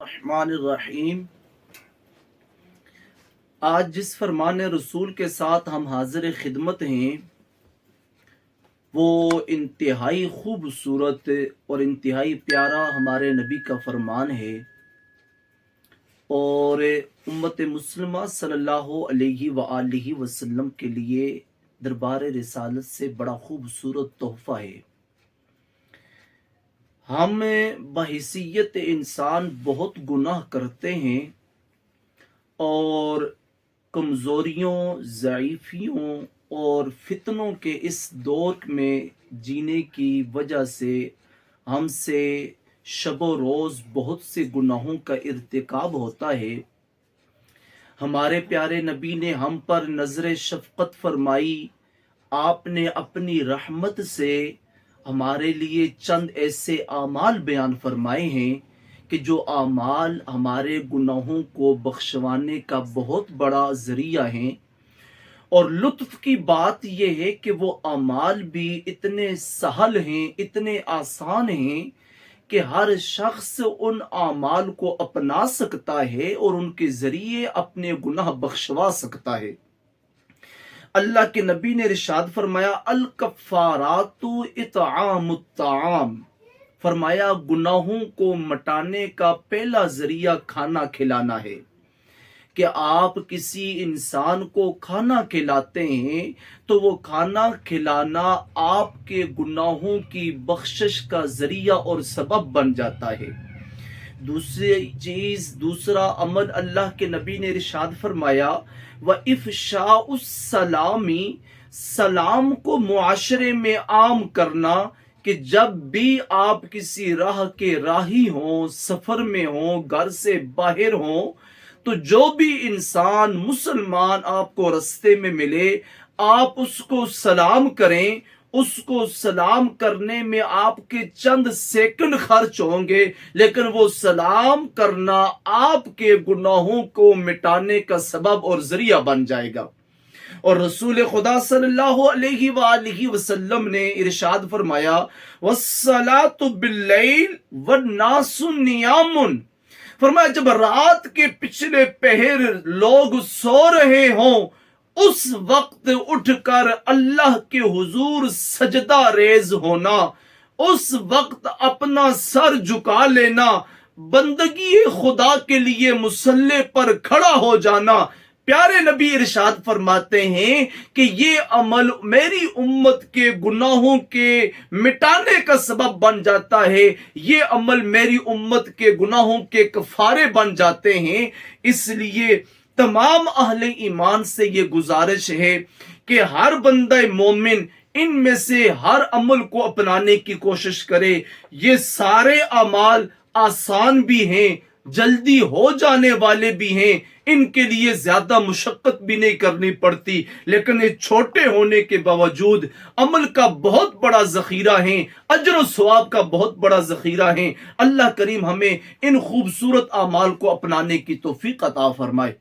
الرحمن الرحیم۔ آج جس فرمان رسول کے ساتھ ہم حاضر خدمت ہیں وہ انتہائی خوبصورت اور انتہائی پیارا ہمارے نبی کا فرمان ہے، اور امت مسلمہ صلی اللہ علیہ وآلہ وسلم کے لیے دربار رسالت سے بڑا خوبصورت تحفہ ہے۔ ہم بحیثیت انسان بہت گناہ کرتے ہیں اور کمزوریوں، ضعیفیوں اور فتنوں کے اس دور میں جینے کی وجہ سے ہم سے شب و روز بہت سے گناہوں کا ارتکاب ہوتا ہے۔ ہمارے پیارے نبی نے ہم پر نظر شفقت فرمائی، آپ نے اپنی رحمت سے ہمارے لیے چند ایسے اعمال بیان فرمائے ہیں کہ جو اعمال ہمارے گناہوں کو بخشوانے کا بہت بڑا ذریعہ ہیں، اور لطف کی بات یہ ہے کہ وہ اعمال بھی اتنے سہل ہیں، اتنے آسان ہیں کہ ہر شخص ان اعمال کو اپنا سکتا ہے اور ان کے ذریعے اپنے گناہ بخشوا سکتا ہے۔ اللہ کے نبی نے ارشاد فرمایا الکفارات اطعام الطعام، فرمایا گناہوں کو مٹانے کا پہلا ذریعہ کھانا کھلانا ہے۔ کہ آپ کسی انسان کو کھانا کھلاتے ہیں تو وہ کھانا کھلانا آپ کے گناہوں کی بخشش کا ذریعہ اور سبب بن جاتا ہے۔ دوسری چیز، دوسرا عمل اللہ کے نبی نے ارشاد فرمایا وَإِفْشَاءُ السَّلَامِ، سلام کو معاشرے میں عام کرنا، کہ جب بھی آپ کسی راہ کے راہی ہوں، سفر میں ہوں، گھر سے باہر ہوں، تو جو بھی انسان مسلمان آپ کو رستے میں ملے آپ اس کو سلام کریں۔ اس کو سلام کرنے میں آپ کے چند سیکنڈ خرچ ہوں گے، لیکن وہ سلام کرنا آپ کے گناہوں کو مٹانے کا سبب اور ذریعہ بن جائے گا۔ اور رسول خدا صلی اللہ علیہ وآلہ وسلم نے ارشاد فرمایا وَالصَّلَاةُ بِاللَّيْلِ وَالنَّاسُ نِيَامٌ، فرمایا جب رات کے پچھلے پہر لوگ سو رہے ہوں اس وقت اٹھ کر اللہ کے حضور سجدہ ریز ہونا، اس وقت اپنا سر جھکا لینا، بندگی خدا کے لیے مصلی پر کھڑا ہو جانا۔ پیارے نبی ارشاد فرماتے ہیں کہ یہ عمل میری امت کے گناہوں کے مٹانے کا سبب بن جاتا ہے، یہ عمل میری امت کے گناہوں کے کفارے بن جاتے ہیں۔ اس لیے تمام اہل ایمان سے یہ گزارش ہے کہ ہر بندہ مومن ان میں سے ہر عمل کو اپنانے کی کوشش کرے۔ یہ سارے اعمال آسان بھی ہیں، جلدی ہو جانے والے بھی ہیں، ان کے لیے زیادہ مشقت بھی نہیں کرنی پڑتی، لیکن یہ چھوٹے ہونے کے باوجود عمل کا بہت بڑا ذخیرہ ہیں، اجر و ثواب کا بہت بڑا ذخیرہ ہیں۔ اللہ کریم ہمیں ان خوبصورت اعمال کو اپنانے کی توفیق عطا فرمائے۔